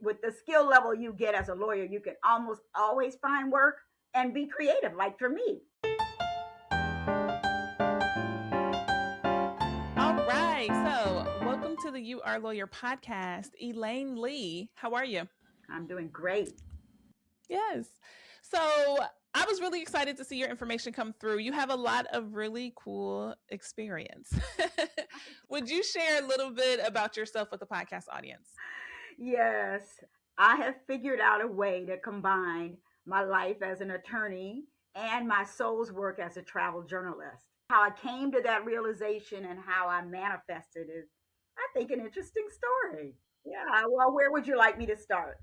With the skill level you get as a lawyer, you can almost always find work and be creative, like for me. All right. So, welcome to the You Are Lawyer podcast. Elaine Lee, how are you? I'm doing great. Yes. So, I was really excited to see your information come through. You have a lot of really cool experience. Would you share a little bit about yourself with the podcast audience? Yes, I have figured out a way to combine my life as an attorney and my soul's work as a travel journalist. How I came to that realization and how I manifested is, I think, an interesting story. Yeah, well, where would you like me to start?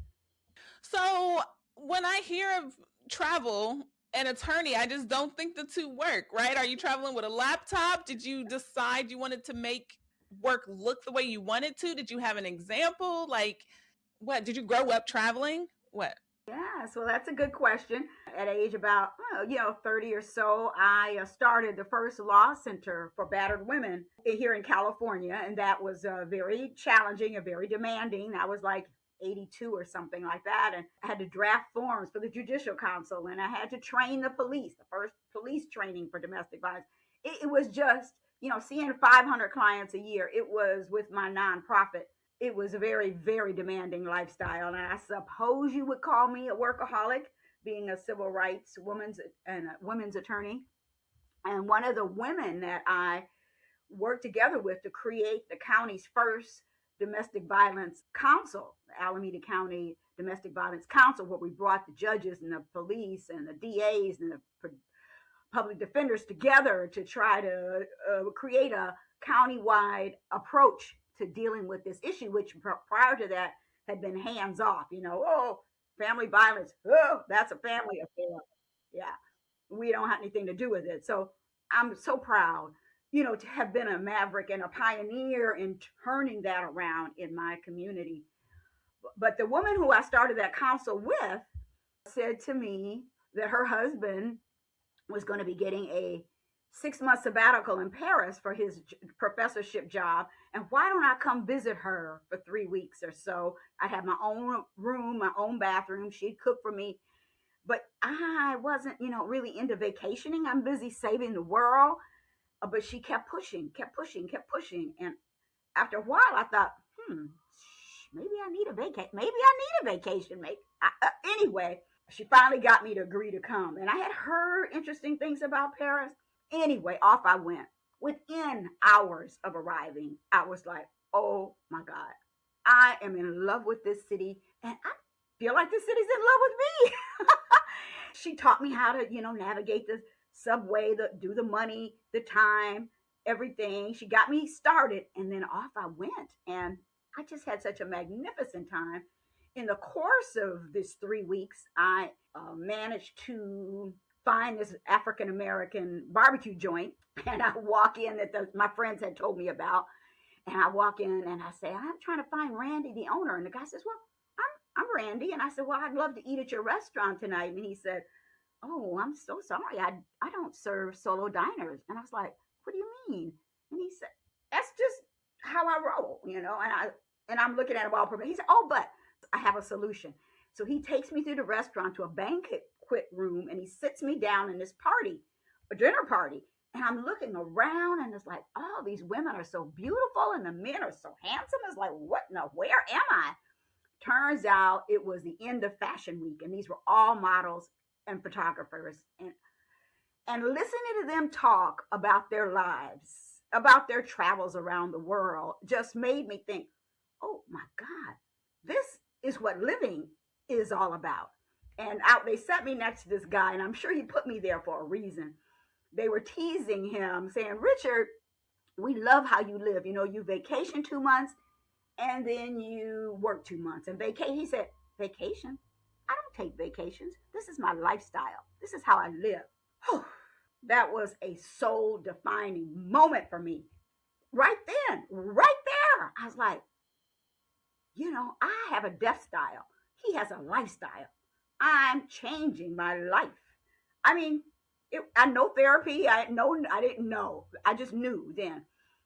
So, when I hear of travel and attorney, I just don't think the two work, right? Are you traveling with a laptop? Did you decide you wanted to make work look the way you wanted to? Did you have an example? Like, what? Did you grow up traveling? What? Yeah, so that's a good question. At age about 30 or so, I started the first law center for battered women here in California, and that was very challenging and very demanding. I was like 82 or something like that, and I had to draft forms for the Judicial Council, and I had to train the police, the first police training for domestic violence. It was just, seeing 500 clients a year. It was with my nonprofit. It was a very, very demanding lifestyle. And I suppose you would call me a workaholic, being a civil rights women's attorney. And one of the women that I worked together with to create the county's first domestic violence council, the Alameda County Domestic Violence Council, where we brought the judges and the police and the DAs and the public defenders together to try to create a countywide approach to dealing with this issue, which prior to that had been hands off. Oh, family violence, oh, that's a family affair. Yeah, we don't have anything to do with it. So I'm so proud, to have been a maverick and a pioneer in turning that around in my community. But the woman who I started that council with said to me that her husband was going to be getting a 6 month sabbatical in Paris for his professorship job. And why don't I come visit her for 3 weeks or so? I'd have my own room, my own bathroom. She'd cook for me. But I wasn't, really into vacationing. I'm busy saving the world. But she kept pushing, kept pushing, kept pushing. And after a while, I thought, maybe I need a vacation. Maybe I need a vacation. Anyway, she finally got me to agree to come. And I had heard interesting things about Paris. Anyway, off I went. Within hours of arriving, I was like, oh my God, I am in love with this city. And I feel like this city's in love with me. She taught me how to, navigate the subway, do the money, the time, everything. She got me started, and then off I went. And I just had such a magnificent time. In the course of this 3 weeks, I managed to find this African American barbecue joint, and I walk in that my friends had told me about, and I walk in and I say, I'm trying to find Randy, the owner, and the guy says, well, I'm Randy, and I said, well, I'd love to eat at your restaurant tonight, and he said, oh, I'm so sorry, I don't serve solo diners, and I was like, what do you mean? And he said, that's just how I roll, and I'm looking at him all prepared. He said, oh, but I have a solution. So he takes me through the restaurant to a banquet room, and he sits me down in this party, a dinner party. And I'm looking around, and it's like, oh, these women are so beautiful, and the men are so handsome. It's like, what? No, where am I? Turns out it was the end of Fashion Week, and these were all models and photographers. And listening to them talk about their lives, about their travels around the world, just made me think, oh my God, this is what living is all about. And they set me next to this guy, and I'm sure he put me there for a reason. They were teasing him, saying, Richard, we love how you live. You vacation 2 months, and then you work 2 months. And he said, vacation? I don't take vacations. This is my lifestyle. This is how I live. That was a soul-defining moment for me. Right then, right there. I was like, I have a death style. He has a lifestyle. I'm changing my life. I mean, I know therapy. I didn't know. I just knew then.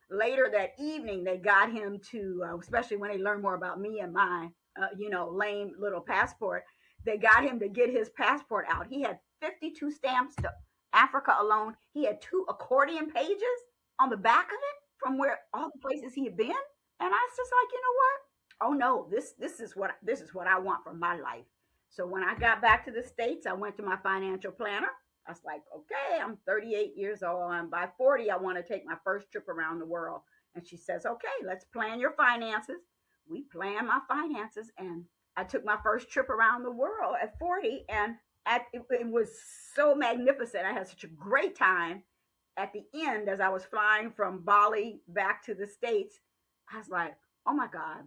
Later that evening, they got him to, especially when they learned more about me and my lame little passport. They got him to get his passport out. He had 52 stamps to Africa alone. He had two accordion pages on the back of it from where all the places he had been. And I was just like, you know what? Oh no, this is what I want for my life. So when I got back to the States, I went to my financial planner. I was like, okay, I'm 38 years old, and by 40, I want to take my first trip around the world. And she says, okay, let's plan your finances. We planned my finances, and I took my first trip around the world at 40, and it was so magnificent. I had such a great time. At the end, as I was flying from Bali back to the States, I was like, oh my God,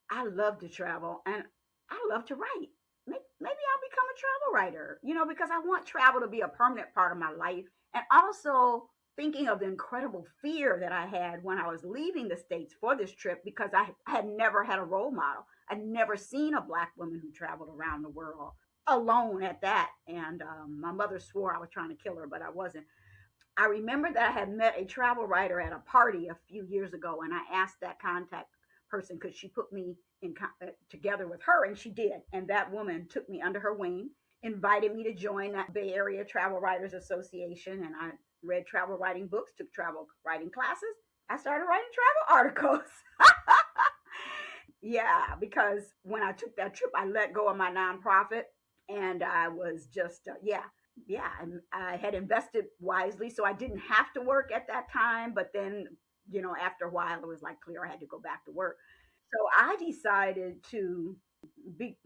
I love to travel and I love to write. Maybe I'll become a travel writer, because I want travel to be a permanent part of my life. And also thinking of the incredible fear that I had when I was leaving the States for this trip because I had never had a role model. I'd never seen a Black woman who traveled around the world alone at that. And my mother swore I was trying to kill her, but I wasn't. I remember that I had met a travel writer at a party a few years ago, and I asked that contact person could she put me together with her, and she did. And that woman took me under her wing, invited me to join that Bay Area Travel Writers Association, and I read travel writing books, took travel writing classes. I started writing travel articles. Yeah, because when I took that trip, I let go of my nonprofit, and I was just yeah, I had invested wisely, so I didn't have to work at that time. But then, after a while, it was like clear I had to go back to work. So I decided to be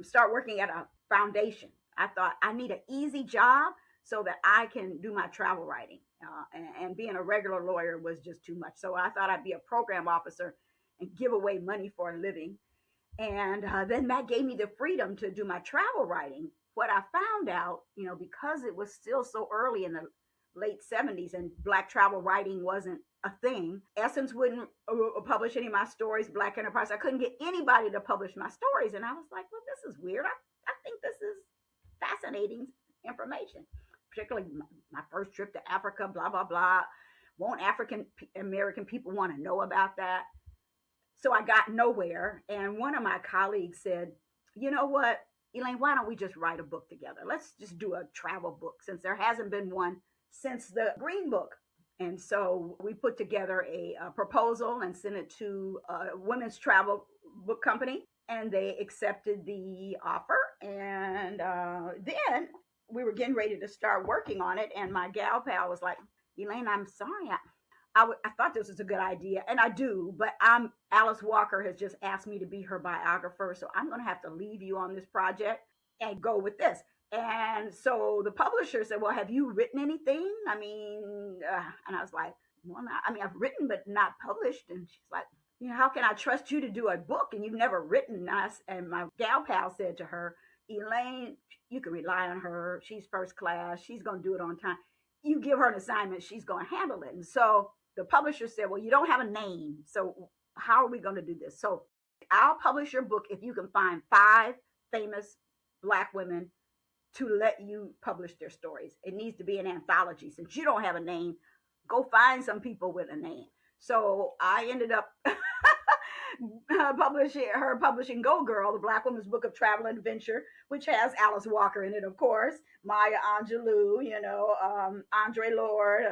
start working at a foundation. I thought I need an easy job so that I can do my travel writing. And being a regular lawyer was just too much. So I thought I'd be a program officer and give away money for a living. And then that gave me the freedom to do my travel writing. What I found out, because it was still so early in the late 70s and Black travel writing wasn't a thing, Essence wouldn't publish any of my stories, Black Enterprise. I couldn't get anybody to publish my stories. And I was like, well, this is weird. I think this is fascinating information, particularly my first trip to Africa, blah, blah, blah. Won't African American people want to know about that? So I got nowhere. And one of my colleagues said, you know what, Elaine, why don't we just write a book together? Let's just do a travel book since there hasn't been one since the Green Book. And so we put together a proposal and sent it to a women's travel book company, and they accepted the offer. And then we were getting ready to start working on it. And my gal pal was like, Elaine, I'm sorry. I thought this was a good idea, and I do, but Alice Walker has just asked me to be her biographer, so I'm going to have to leave you on this project and go with this. And so the publisher said, well, have you written anything? I mean, and I was like, well, I've written, but not published. And she's like, how can I trust you to do a book and you've never written us? And my gal pal said to her, Elaine, you can rely on her. She's first class. She's going to do it on time. You give her an assignment, she's going to handle it. And so the publisher said, well, you don't have a name. So how are we going to do this? So I'll publish your book if you can find 5 famous Black women to let you publish their stories. It needs to be an anthology. Since you don't have a name, go find some people with a name. So I ended up publishing Go Girl, the Black Woman's Book of Travel and Adventure, which has Alice Walker in it, of course, Maya Angelou, Andre Lord,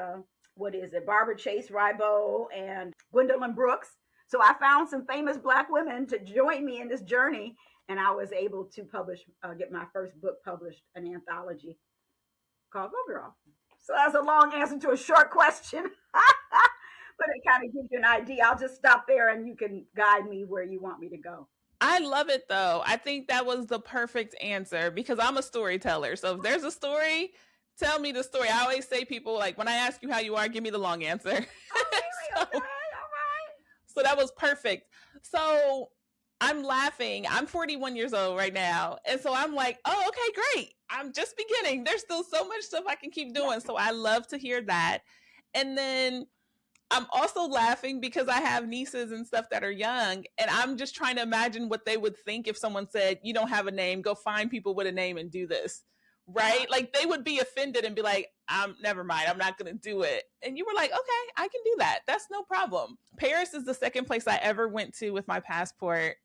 Barbara Chase Ribo, and Gwendolyn Brooks. So I found some famous Black women to join me in this journey, and I was able to get my first book published, an anthology called Go Girl. So that's a long answer to a short question. But it kind of gives you an idea. I'll just stop there and you can guide me where you want me to go. I love it though. I think that was the perfect answer because I'm a storyteller. So if there's a story, tell me the story. I always say people like when I ask you how you are, give me the long answer. Oh, really? so, okay, all right. So that was perfect. So I'm laughing. I'm 41 years old right now. And so I'm like, oh, okay, great. I'm just beginning. There's still so much stuff I can keep doing. So I love to hear that. And then I'm also laughing because I have nieces and stuff that are young, and I'm just trying to imagine what they would think if someone said, you don't have a name, go find people with a name and do this, right? Like they would be offended and be like, never mind, I'm not going to do it. And you were like, okay, I can do that. That's no problem. Paris is the second place I ever went to with my passport.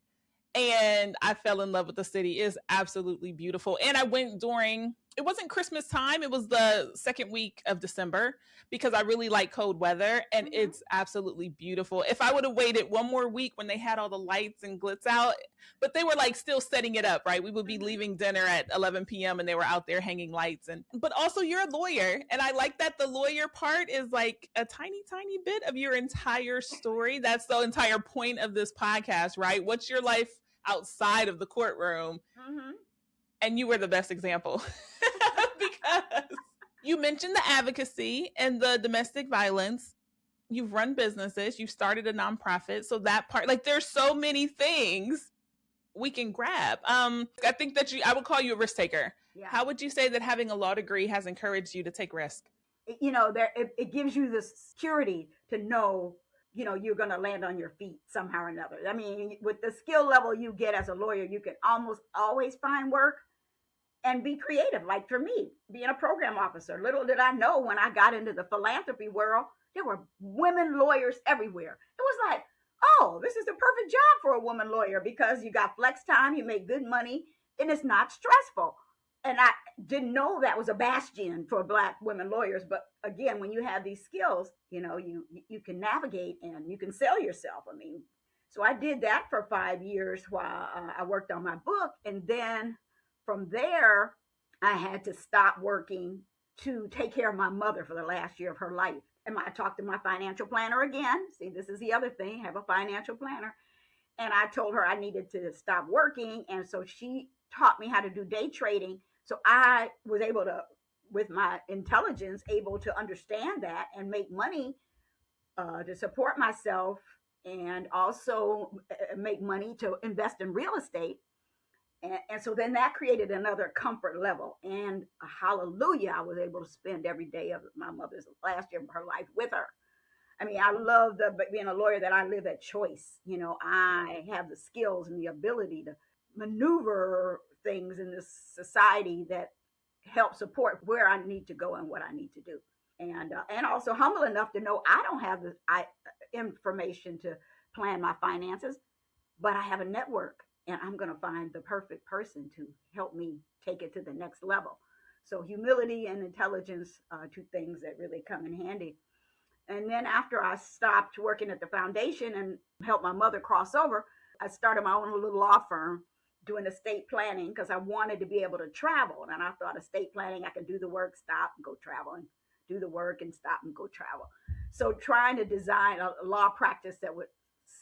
and I fell in love with the city. It's absolutely beautiful. And I went during, it wasn't Christmas time, it was the second week of December because I really like cold weather, and Mm-hmm. it's absolutely beautiful. If I would have waited one more week when they had all the lights and glitz out, but they were like still setting it up, right? We would be Mm-hmm. leaving dinner at 11 p.m. and they were out there hanging lights. And but also you're a lawyer, and I like that the lawyer part is like a tiny bit of your entire story. That's the entire point of this podcast, right? What's your life outside of the courtroom? Mm-hmm. And you were the best example because you mentioned the advocacy and the domestic violence. You've run businesses, you've started a nonprofit. So that part, like there's so many things we can grab. I think that I would call you a risk taker. Yeah. How would you say that having a law degree has encouraged you to take risk? It gives you the security to know, you're going to land on your feet somehow or another. I mean, with the skill level you get as a lawyer, you can almost always find work and be creative. Like for me, being a program officer, little did I know when I got into the philanthropy world, there were women lawyers everywhere. It was like, oh, this is the perfect job for a woman lawyer because you got flex time, you make good money, and it's not stressful. And I didn't know that was a bastion for Black women lawyers. But again, when you have these skills, you can navigate and you can sell yourself. I mean, so I did that for 5 years while I worked on my book. And then from there, I had to stop working to take care of my mother for the last year of her life. And I talked to my financial planner again. See, this is the other thing, have a financial planner. And I told her I needed to stop working. And so she taught me how to do day trading. So I was able to, with my intelligence, able to understand that and make money to support myself, and also make money to invest in real estate. And so then that created another comfort level. And hallelujah, I was able to spend every day of my mother's last year of her life with her. I mean, I love being a lawyer that I live at choice. I have the skills and the ability to maneuver things in this society that help support where I need to go and what I need to do. And also humble enough to know I don't have the information to plan my finances, but I have a network, and I'm going to find the perfect person to help me take it to the next level. So humility and intelligence are two things that really come in handy. And then after I stopped working at the foundation and helped my mother cross over, I started my own little law firm doing estate planning because I wanted to be able to travel. And I thought estate planning, I can do the work, stop and go travel, and do the work and stop and go travel. So trying to design a law practice that would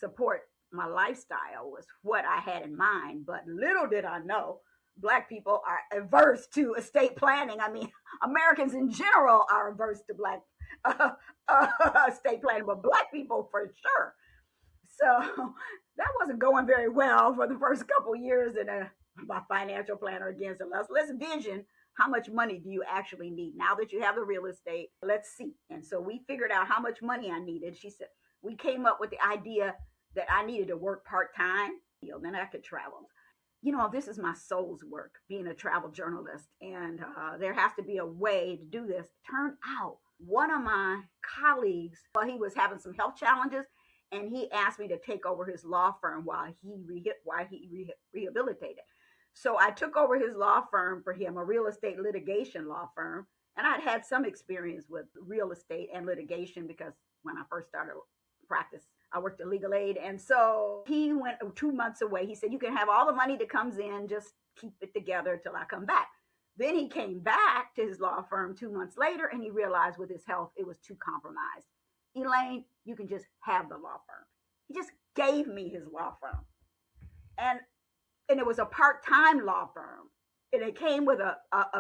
support my lifestyle was what I had in mind. But little did I know, Black people are averse to estate planning. I mean, Americans in general are averse to estate planning, but Black people for sure. So that wasn't going very well for the first couple years. And my financial planner again said, let's vision how much money do you actually need now that you have the real estate. Let's see. And so we figured out how much money I needed. She said, we came up with the idea that I needed to work part-time, then I could travel. This is my soul's work, being a travel journalist. And there has to be a way to do this. Turned out one of my colleagues, he was having some health challenges, and he asked me to take over his law firm while he rehabilitated. So I took over his law firm for him, a real estate litigation law firm. And I'd had some experience with real estate and litigation because when I first started practice, I worked at Legal Aid. And so he went 2 months away. He said, you can have all the money that comes in, just keep it together till I come back. Then he came back to his law firm 2 months later, and he realized with his health, it was too compromised. Elaine, you can just have the law firm. He just gave me his law firm. And it was a part-time law firm. And it came with a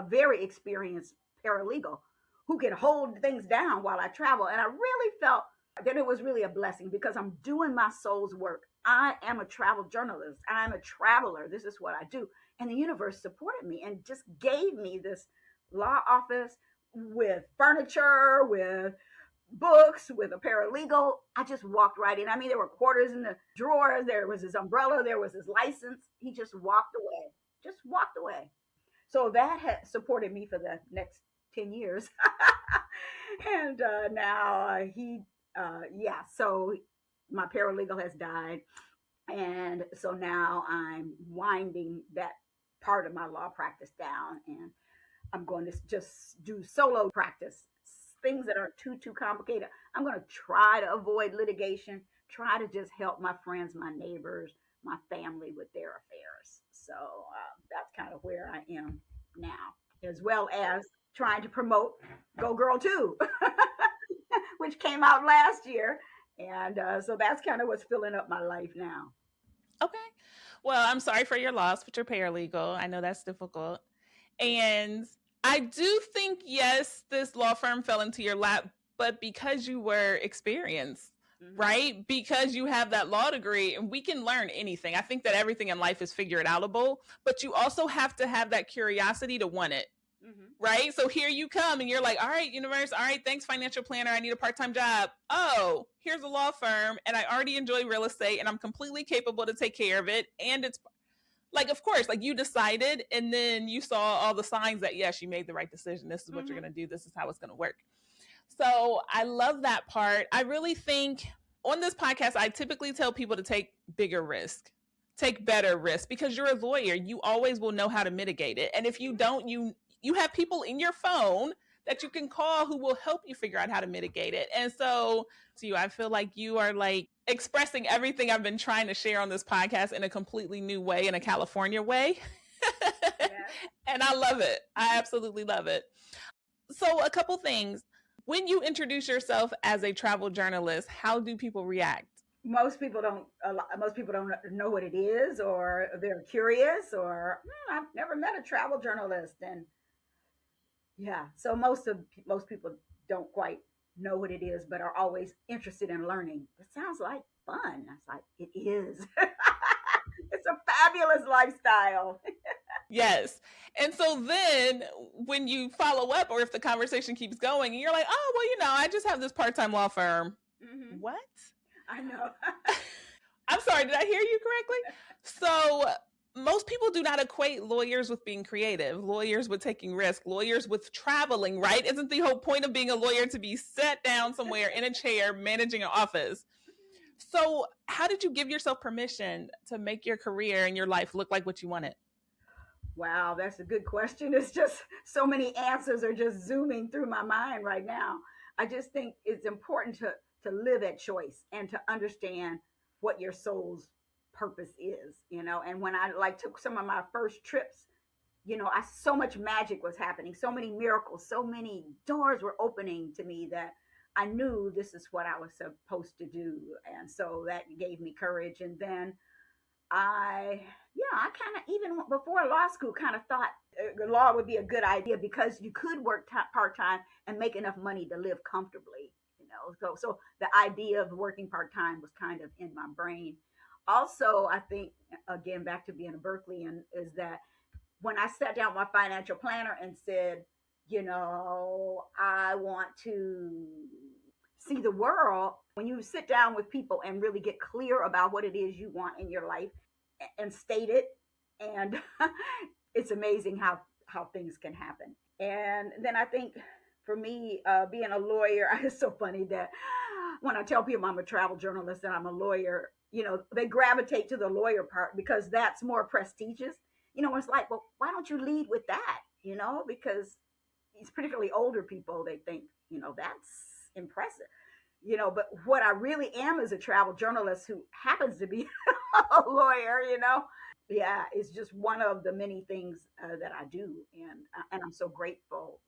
very experienced paralegal who could hold things down while I travel. And I really felt that it was really a blessing because I'm doing my soul's work. I am a travel journalist. I'm a traveler. This is what I do. And the universe supported me and just gave me this law office with furniture, with books, with a paralegal. I just walked right in. I mean, there were quarters in the drawers. There was his umbrella. There was his license. He just walked away. So that had supported me for the next 10 years. And now so my paralegal has died. And so now I'm winding that part of my law practice down, and I'm going to just do solo practice, things that aren't too complicated. I'm going to try to avoid litigation, try to just help my friends, my neighbors, my family with their affairs. So that's kind of where I am now, as well as trying to promote Go Girl 2, which came out last year. And so that's kind of what's filling up my life now. Okay. Well, I'm sorry for your loss, but you're paralegal. I know that's difficult. And I do think, yes, this law firm fell into your lap, but because you were experienced, right? Because you have that law degree and we can learn anything. I think that everything in life is figure it outable, but you also have to have that curiosity to want it. Right? So here you come and you're like, all right, universe, all right, thanks, financial planner. I need a part-time job. Oh, here's a law firm and I already enjoy real estate and I'm completely capable to take care of it. And it's like, of course, like you decided and then you saw all the signs that, yes, you made the right decision. This is what you're going to do. This is how it's going to work. So I love that part. I really think on this podcast, I typically tell people to take bigger risk, take better risk, because you're a lawyer. You always will know how to mitigate it. And if you don't, you have people in your phone that you can call who will help you figure out how to mitigate it. And so to you, I feel like you are like expressing everything I've been trying to share on this podcast in a completely new way, in a California way. Yeah. And I love it. I absolutely love it. So a couple things. When you introduce yourself as a travel journalist, how do people react? Most people don't. Most people don't know what it is, or they're curious, or I've never met a travel journalist, and yeah. So most people don't quite know what it is, but are always interested in learning. It sounds like fun. That's like it is. It's a fabulous lifestyle. Yes. And so then when you follow up, or if the conversation keeps going and you're like, oh, well, I just have this part-time law firm. What? I know. I'm sorry, did I hear you correctly? So most people do not equate lawyers with being creative, lawyers with taking risk, lawyers with traveling, right? Isn't the whole point of being a lawyer to be sat down somewhere in a chair managing an office? So how did you give yourself permission to make your career and your life look like what you wanted? Wow, that's a good question. It's just so many answers are just zooming through my mind right now. I just think it's important to live at choice and to understand what your soul's purpose is, And when I took some of my first trips, I so much magic was happening, so many miracles, so many doors were opening to me that I knew this is what I was supposed to do. And so that gave me courage. And then I kind of, even before law school, kind of thought law would be a good idea because you could work part-time and make enough money to live comfortably, So the idea of working part-time was kind of in my brain. Also, I think, again, back to being a Berkeleyan, is that when I sat down with my financial planner and said, I want to see the world, when you sit down with people and really get clear about what it is you want in your life and state it, and it's amazing how things can happen. And then I think for me, being a lawyer, it's so funny that when I tell people I'm a travel journalist and I'm a lawyer, they gravitate to the lawyer part because that's more prestigious. It's like, well, why don't you lead with that? Because it's particularly older people, they think, that's impressive. But what I really am is a travel journalist who happens to be a lawyer, Yeah, it's just one of the many things that I do. And I'm so grateful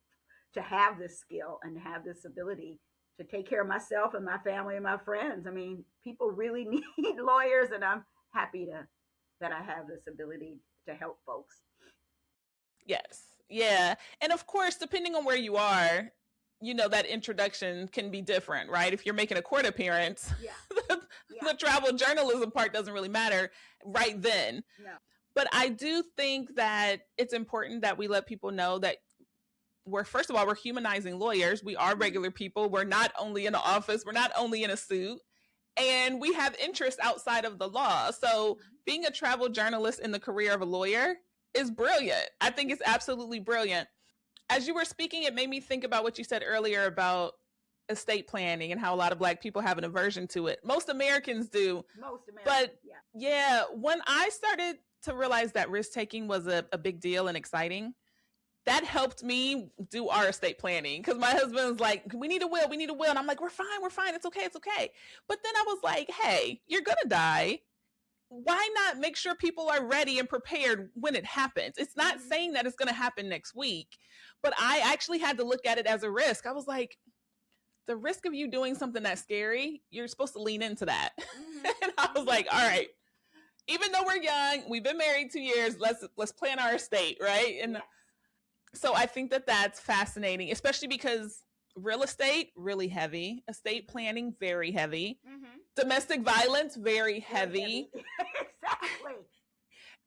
to have this skill and to have this ability to take care of myself and my family and my friends. I mean, people really need lawyers, and I'm happy that I have this ability to help folks. Yes. Yeah. And of course, depending on where you are, that introduction can be different, right? If you're making a court appearance, the travel journalism part doesn't really matter right then. No. But I do think that it's important that we let people know that first of all, we're humanizing lawyers. We are regular people. We're not only in the office. We're not only in a suit. And we have interests outside of the law. So being a travel journalist in the career of a lawyer is brilliant. I think it's absolutely brilliant. As you were speaking, it made me think about what you said earlier about estate planning and how a lot of Black people have an aversion to it. Most Americans do. Most Americans, But yeah. yeah, when I started to realize that risk taking was a big deal and exciting, that helped me do our estate planning because my husband's like, we need a will, we need a will. And I'm like, we're fine, it's okay, it's okay. But then I was like, hey, you're gonna die. Why not make sure people are ready and prepared when it happens? It's not Mm-hmm. saying that it's gonna happen next week, but I actually had to look at it as a risk. I was like, the risk of you doing something that's scary, you're supposed to lean into that. Mm-hmm. And I was Mm-hmm. like, all right, even though we're young, we've been married 2 years, let's plan our estate, right? And Yes. so I think that that's fascinating, especially because real estate really heavy, estate planning very heavy, Mm-hmm. domestic violence very Very heavy. heavy. Exactly.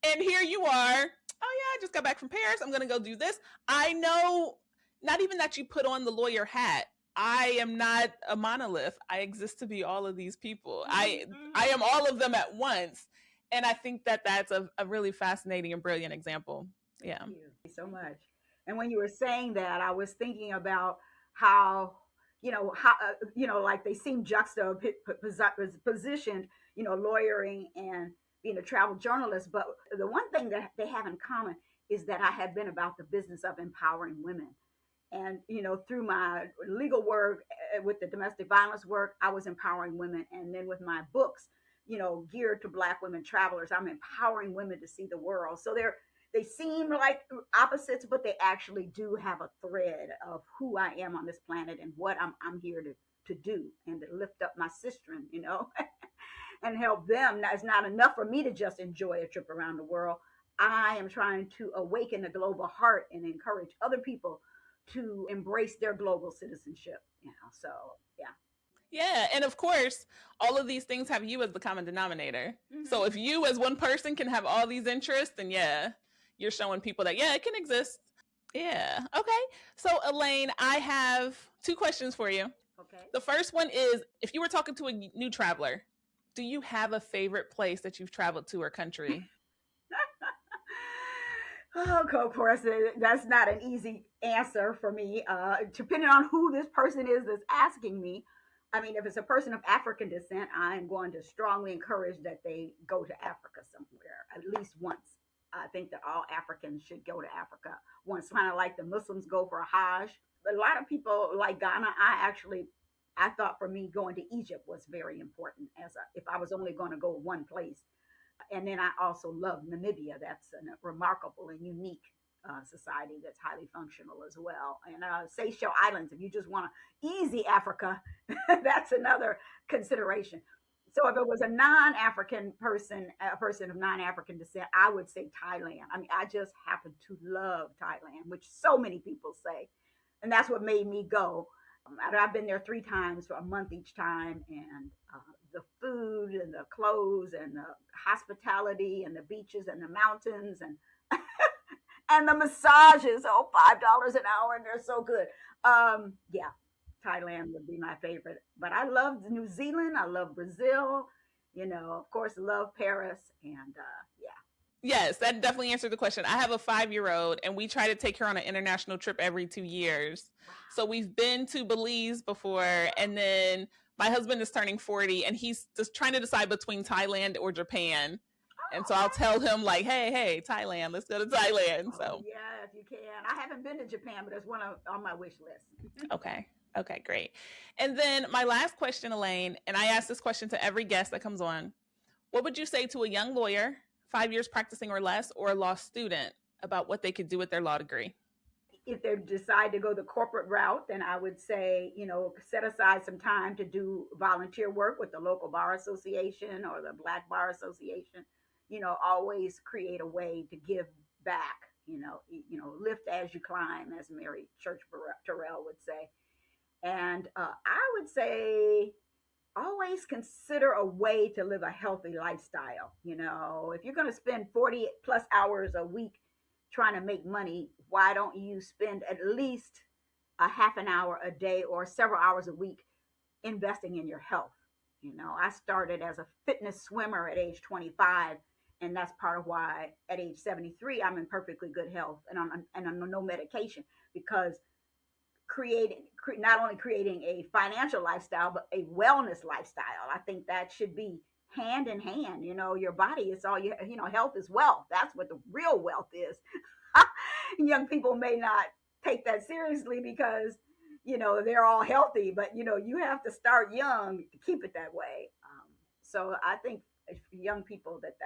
And here you are, oh yeah, I just got back from Paris, I'm going to go do this. I know, not even that you put on the lawyer hat. I am not a monolith. I exist to be all of these people. Mm-hmm. I am all of them at once. And I think that that's a really fascinating and brilliant example. Thank Yeah. you so much. And when you were saying that, I was thinking about how, like they seem juxtapositioned, lawyering and being a travel journalist. But the one thing that they have in common is that I have been about the business of empowering women. And, through my legal work with the domestic violence work, I was empowering women. And then with my books, geared to Black women travelers, I'm empowering women to see the world. So they seem like opposites, but they actually do have a thread of who I am on this planet and what I'm here to do and to lift up my sistren, and help them. Now, it's not enough for me to just enjoy a trip around the world. I am trying to awaken the global heart and encourage other people to embrace their global citizenship. So yeah. Yeah, and of course, all of these things have you as the common denominator. Mm-hmm. So if you as one person can have all these interests, then yeah, you're showing people that yeah, it can exist. Yeah. Okay. So Elaine, I have two questions for you. Okay. The first one is if you were talking to a new traveler, do you have a favorite place that you've traveled to or country? Oh, of course, that's not an easy answer for me. Depending on who this person is that's asking me. I mean, if it's a person of African descent, I'm going to strongly encourage that they go to Africa somewhere, at least once. I think that all Africans should go to Africa once, kind of like the Muslims go for a Hajj. But a lot of people like Ghana, I thought for me going to Egypt was very important if I was only going to go one place. And then I also love Namibia. That's a remarkable and unique society that's highly functional as well. And Seychelles Islands, if you just want easy Africa, that's another consideration. So if it was a non-African person, a person of non-African descent, I would say Thailand. I mean, I just happen to love Thailand, which so many people say. And that's what made me go. I've been there 3 times for a month each time. And the food and the clothes and the hospitality and the beaches and the mountains and and the massages. Oh, $5 an hour, and they're so good. Yeah, Thailand would be my favorite. But I love New Zealand. I love Brazil. Of course, love Paris. And yeah. Yes, that definitely answered the question. I have a 5-year-old and we try to take her on an international trip every 2 years. Wow. So we've been to Belize before, and then my husband is turning 40 and he's just trying to decide between Thailand or Japan. And so I'll tell him like, hey, Thailand, let's go to Thailand. So yeah, if you can. I haven't been to Japan, but it's one on my wish list. Okay, great. And then my last question, Elaine, and I ask this question to every guest that comes on. What would you say to a young lawyer, 5 years practicing or less, or a law student about what they could do with their law degree? If they decide to go the corporate route, then I would say, set aside some time to do volunteer work with the local bar association or the Black Bar Association. Always create a way to give back. Lift as you climb, as Mary Church Terrell would say. And I would say always consider a way to live a healthy lifestyle. If you're going to spend 40 plus hours a week trying to make money, why don't you spend at least a half an hour a day or several hours a week investing in your health? I started as a fitness swimmer at age 25, and that's part of why at age 73 I'm in perfectly good health and I'm on no medication, because not only creating a financial lifestyle, but a wellness lifestyle. I think that should be hand in hand. Your body is all health is wealth. That's what the real wealth is. Young people may not take that seriously because, they're all healthy, but, you have to start young to keep it that way. So I think young people that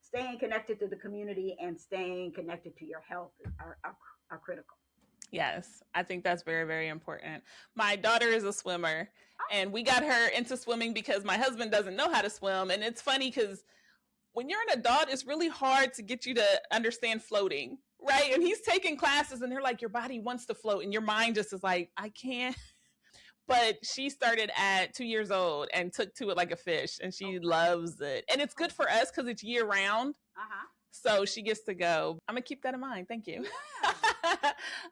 staying connected to the community and staying connected to your health are critical. Yes, I think that's very, very important. My daughter is a swimmer, and we got her into swimming because my husband doesn't know how to swim. And it's funny because when you're an adult, it's really hard to get you to understand floating, right? And he's taking classes, and they're like, your body wants to float, and your mind just is like, I can't. But she started at 2 years old and took to it like a fish, and she loves it. And it's good for us because it's year round. Uh-huh. So she gets to go. I'm going to keep that in mind. Thank you. Yeah.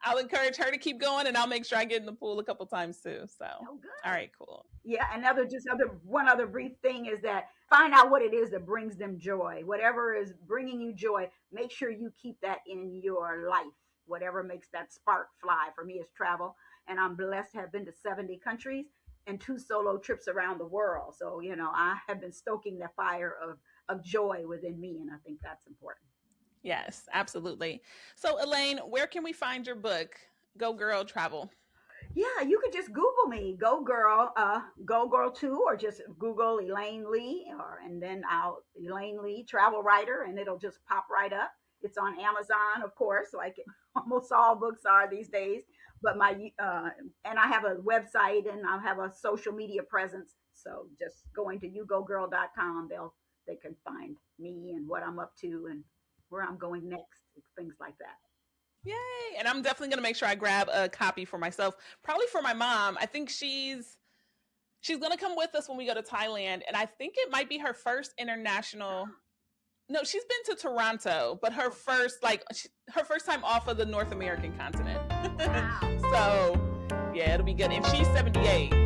I'll encourage her to keep going, and I'll make sure I get in the pool a couple times too. So, good. All right, cool. Yeah, one other brief thing is that find out what it is that brings them joy. Whatever is bringing you joy, make sure you keep that in your life. Whatever makes that spark fly. For me, it's travel, and I'm blessed to have been to 70 countries and 2 solo trips around the world. So, I have been stoking the fire of joy within me, and I think that's important. Yes, absolutely. So, Elaine, where can we find your book, Go Girl Travel? Yeah, you could just Google me, Go Girl 2, or just Google Elaine Lee, and then Elaine Lee travel writer, and it'll just pop right up. It's on Amazon, of course, like almost all books are these days. But and I have a website, and I have a social media presence. So just going to yougogirl.com, they can find me and what I'm up to and where I'm going next, things like that. Yay! And I'm definitely going to make sure I grab a copy for myself, probably for my mom. I think she's going to come with us when we go to Thailand, and I think it might be her first international. No, she's been to Toronto, but her first time off of the North American continent. Wow. So, yeah, it'll be good. And she's 78.